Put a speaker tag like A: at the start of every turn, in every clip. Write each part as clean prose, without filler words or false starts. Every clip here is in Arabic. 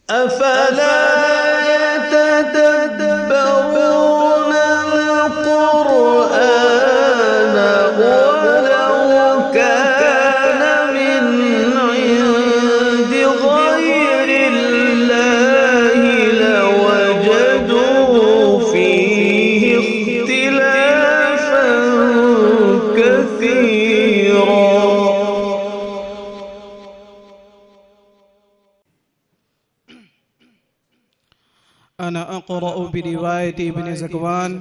A: أفلا يتدبرون القرآن ولو كان من عند غير الله لوجدوا فيه اختلافا كثيرا.
B: أنا أقرأ برواية ابن زكوان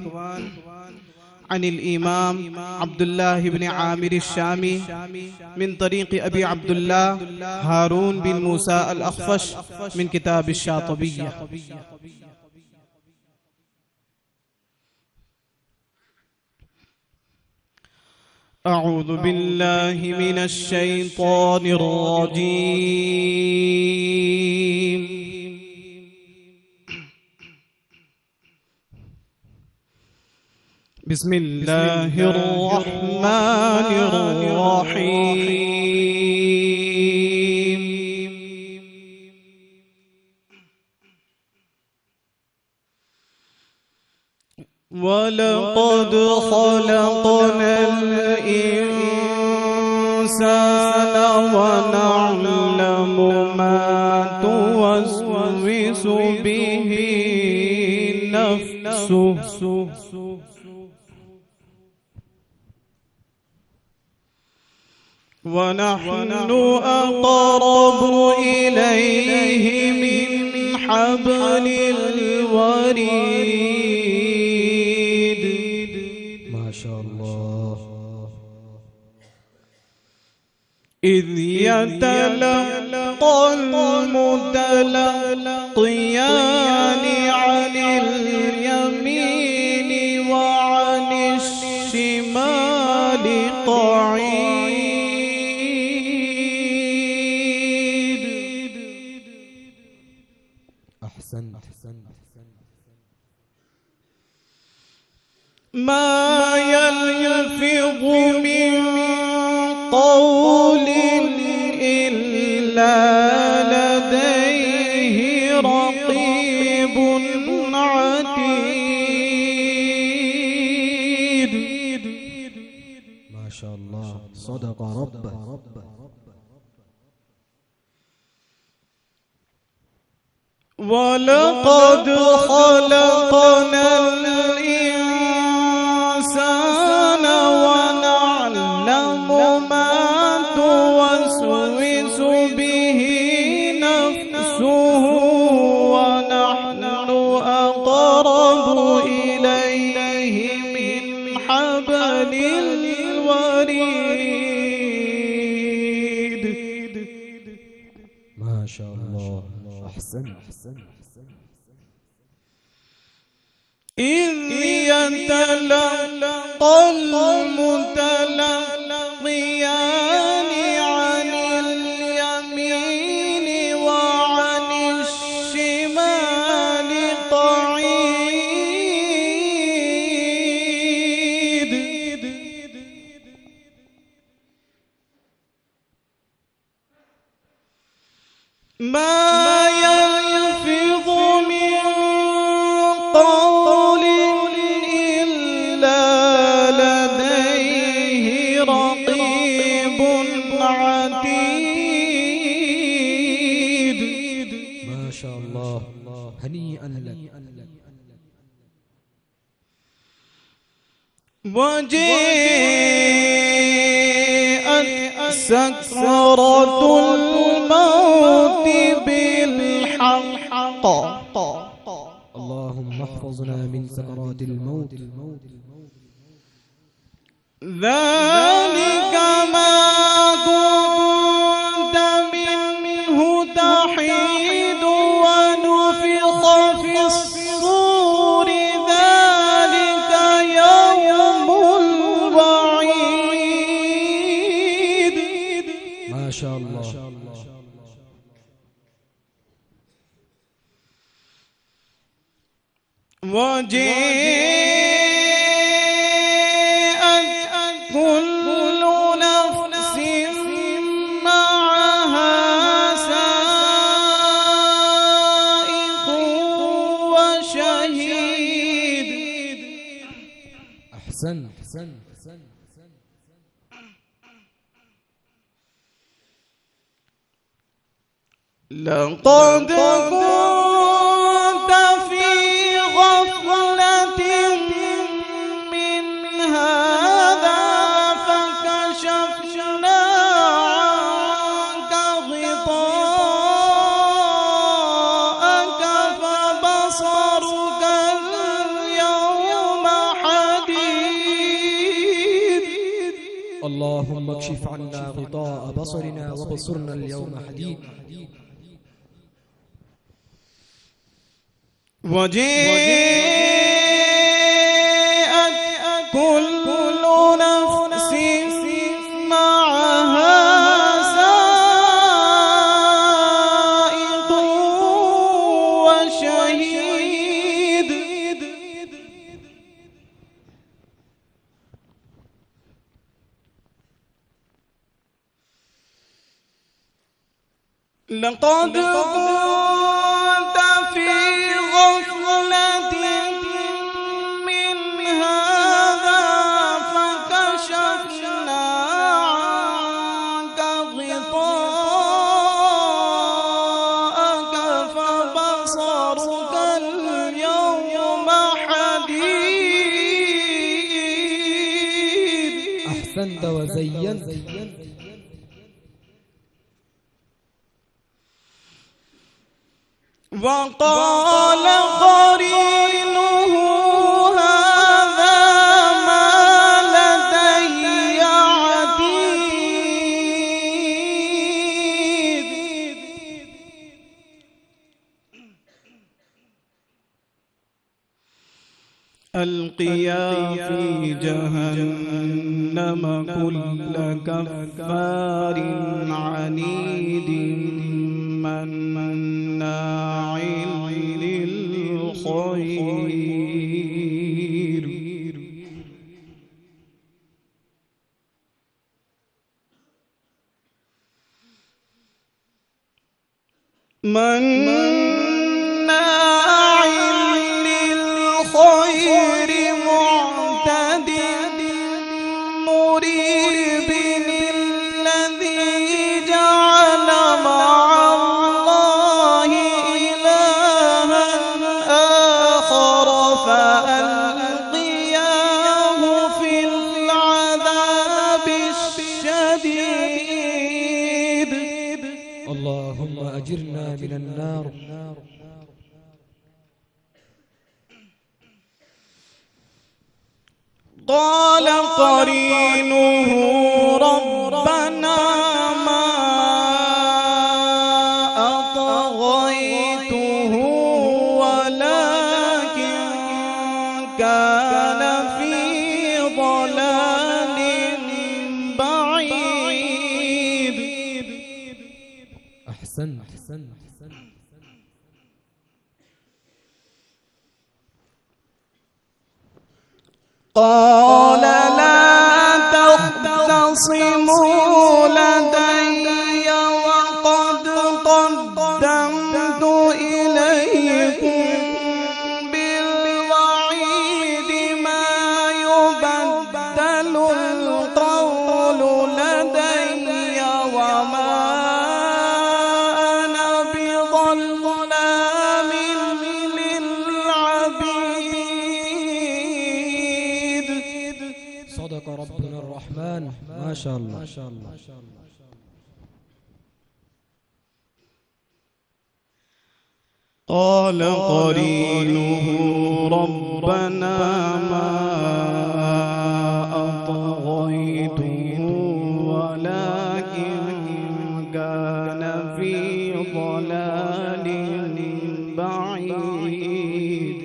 B: عن الإمام عبد الله بن عامر الشامي من طريق أبي عبد الله هارون بن موسى الأخفش من كتاب الشاطبية. أعوذ بالله من الشيطان الرجيم. بسم الله الرحمن الرحيم. ولقد خلقنا الإنسان ونعلم ما توسوس به نفسه ونحن أقرب إليه من حبل الوريد.
C: ما شاء الله.
B: إذ يتلقى المتلقيان عن اليمين وعن الشمال قعيد.
C: أحسن.
B: ما يلفظ من قول إلا لديه رقيب عتيد.
C: ما شاء الله. صدق ربه.
B: ولقد خلقنا الإنسان ونعلم ما توسوس به نفسه ونحن أقرب إليه من حبل الوريد.
C: ما شاء الله. أحسن.
B: إذ يتلقى المتلقيان عن اليمين وعن الشمال قعيد. ما يلفظ من قول إلا لديه رقيب عتيد.
C: ما شاء الله. هنيئا لك.
B: وجاءت سكرة الموت بالحق.
C: اللهم احفظنا من سكرات الموت.
B: ذلك ما كنت منه تحيد ونفخ في الصور ذلك يوم الوعيد.
C: ما شاء الله.
B: وجاءت كل نفس معها سائق
C: أحسن.
B: لقد كنت في غفلة من هذا فكشفنا عنك غطاءك فبصرك اليوم حديد.
C: اللهم اكشف عنا غطاء بصرنا وبصرنا اليوم حديد.
B: وجاءت كل نفس معها سائق وشهيد. لقد كنت في غفلة من هذا فكشفنا عنك غطاءك فبصرك اليوم حديد.
C: أحسنت وزينت.
B: وقال قرينه هذا ما لدي عتيد. ألقيا في جهنم كل كفار عنيد مناع للخير. مناع للخير معتد مريب. الذي جعل مع الله إلها آخر فألقياه في العذاب الشديد.
C: اللهم أجرنا من النار.
B: قال قرينه ربنا ما أطغيته ولكن كان في ضلال بعيد.
C: أحسنت.
B: قال لا تختصموا لدي وقد قدمت إليكم بالوعيد ما يبدل القول لدي وما أنا بظلام للعبيد.
C: صدق ربنا الرحمن. ما شاء الله.
B: قال قرينه ربنا ما أطغيته ولكن كان في ضلال بعيد.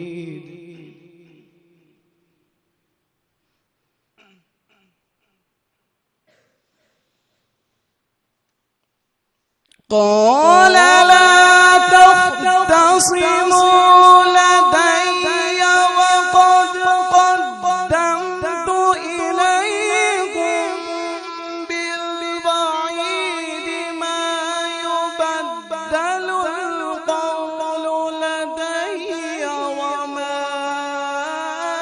B: قال لا تختصموا لدي وقد قدمت إليكم بالوعيد ما يبدل القول لدي وما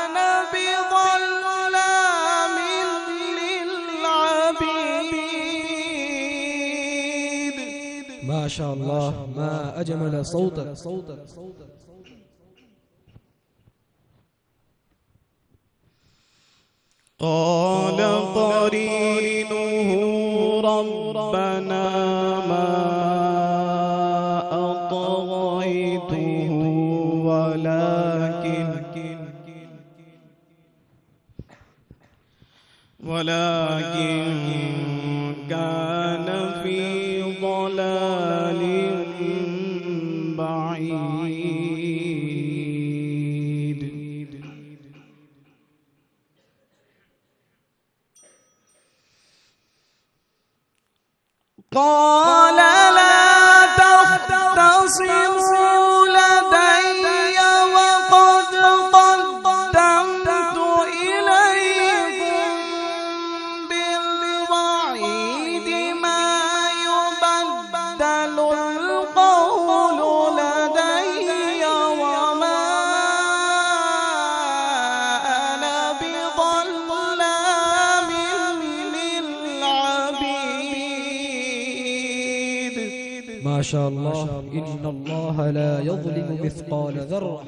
B: أنا بظلام
C: شاء الله ما أجمل صوتك.
B: قال قرينه ربنا ما أطغيته ولكن كان في ضلال بعيد. قال لا تختصموا لدي وقد قدمت إليكم بالوعيد ما يبدل القول لدي وما أنا بظلام للعبيد.
C: ما شاء الله إن الله لا يظلم مثقال ذرة.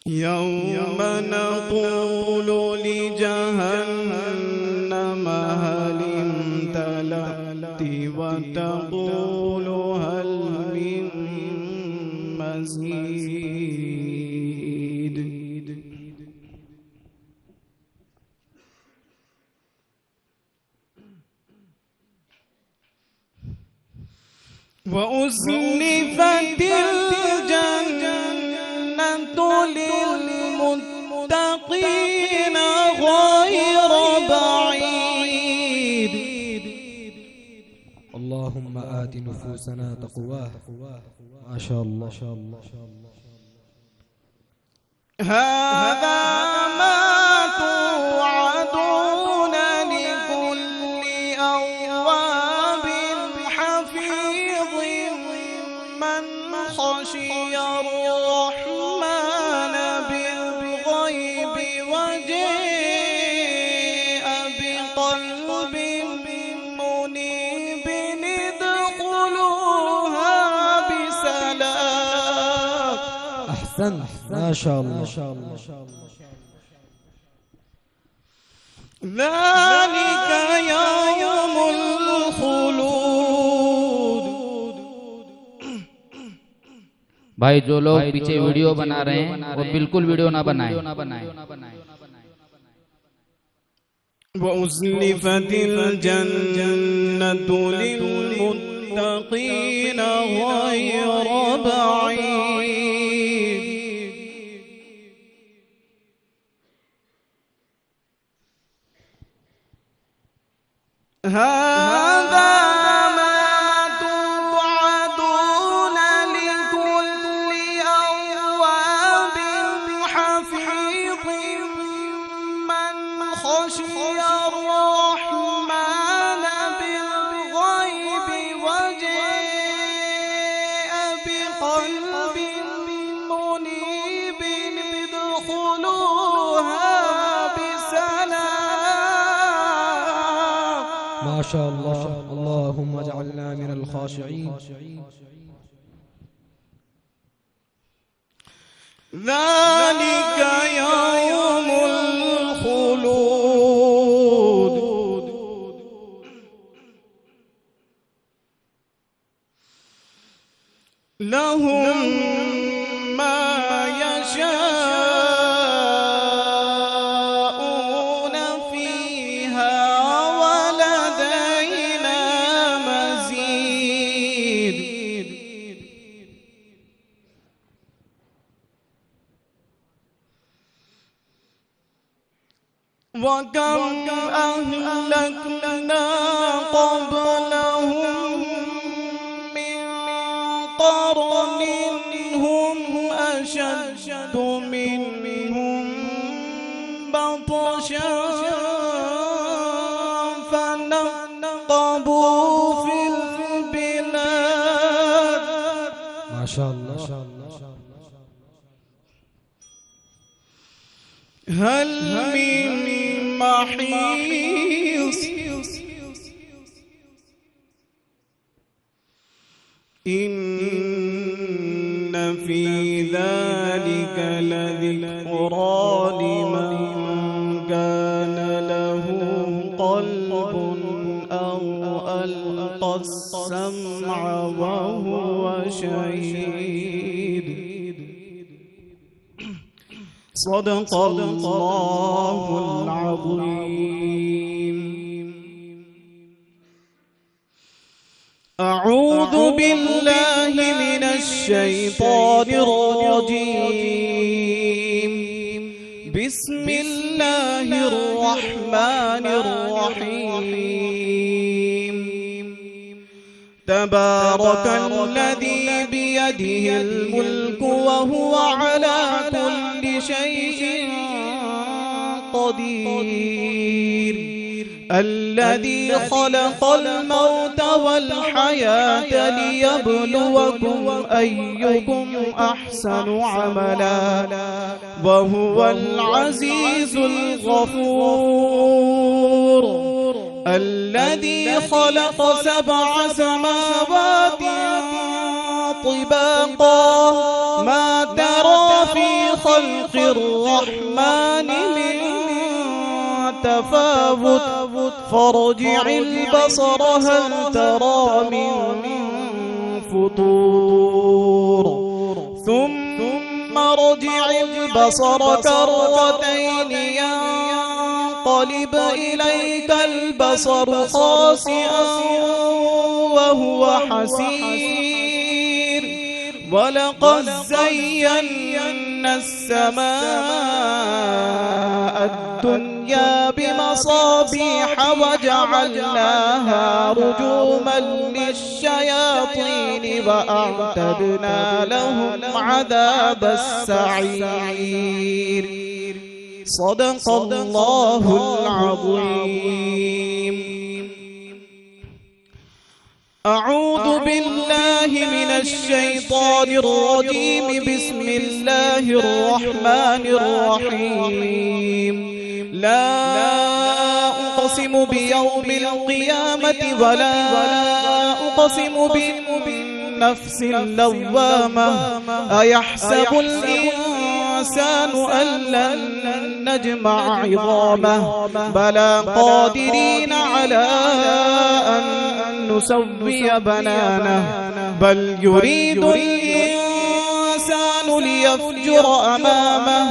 B: يوم نقول لجهنم هل امتلأت وتقول هل من مزيد. وأزلفت الجنة للمتقين غير بعيد.
C: اللهم آت نفوسنا تقواها. ما شاء الله.
B: هذا ما توعدون لكل أواب حفيظ من خشي الرحمن بالغيب وجاء بقلب منيب ادخلوها بسلام.
C: أحسنت ما شاء الله.
B: ذلك يوم الخلود.
D: भाई जो लोग पीछे वीडियो बना रहे हैं वो बिल्कुल वीडियो ना बनाएं।
B: وأزلفت الجنة للمتقين غير بعيد. هذا ما توعدون لكل أواب حفيظ من خشي الرحمن بالغيب وجاء بقلب منيب ادخلوها بسلام.
C: ما شاء الله. اللهم اجعلنا من الخاشعين.
B: ذلك يوم الخلود. لهم ما يشاءون فيها ولدينا مزيد. وكم أهلكنا قبلهم من قرن هم أشد منهم بطشا فنقبوا في البلاد.
C: ما شاء الله.
B: هل من محيص. إن في ذلك لذكرى لمن كان له قلب أو ألقى السمع وهو شهيد. صدق الله العظيم. أعوذ بالله من الشيطان الرجيم. بسم الله الرحمن الرحيم. تبارك الذي بيده الملك وهو على كل شيء قدير. الذي خلق الموت والحياة ليبلوكم أيكم أحسن عملا وهو العزيز الغفور. الذي خلق 7 سماوات طباقا ما ترى في خلق الرحمن من تفاوت فارجع البصر هل ترى من فطور ثم ارجع البصر كرتين ينقلب إليك البصر خاسئا وهو حسير. ولقد زينا السماء الدنيا بمصابيح وجعلناها رجوما للشياطين وأعتدنا لهم عذاب السعير. صدق الله العظيم. أعوذ بالله من الشيطان الرجيم. بسم الله الرحمن الرحيم. لا أقسم بيوم القيامة ولا أقسم بالنفس اللوامة. أيحسب الإنسان أن لن نجمع عظامه بلى قادرين على أن نسوي بنانه بل يريد الإنسان ليفجر أمامه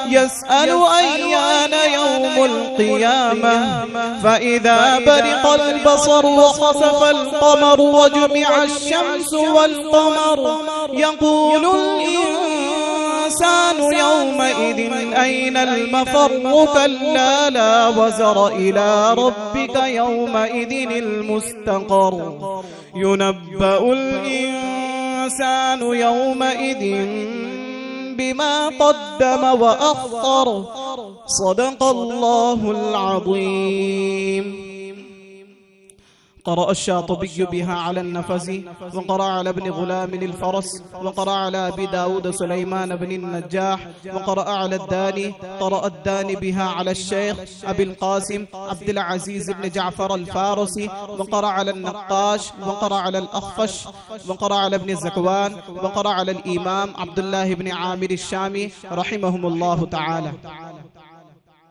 B: يسأل أيان يوم القيامة. فإذا برق البصر وخسف القمر وجمع الشمس والقمر يقول الإنسان يومئذ أين المفر. كلا لا وزر إلى ربك يومئذ المستقر. ينبأ الإنسان يومئذ بما قدم وأخر. صدق الله العظيم. قرأ الشاطبي بها على النفزي وقرأ على ابن غلام الفرس وقرأ على أبي داود سليمان بن النجاح وقرأ على الداني. قرأ الداني بها على الشيخ أبي القاسم عبد العزيز بن جعفر الفارسي وقرأ على النقاش وقرأ على الأخفش وقرأ على ابن الزكوان وقرأ على الإمام عبد الله بن عامر الشامي رحمهم الله تعالى.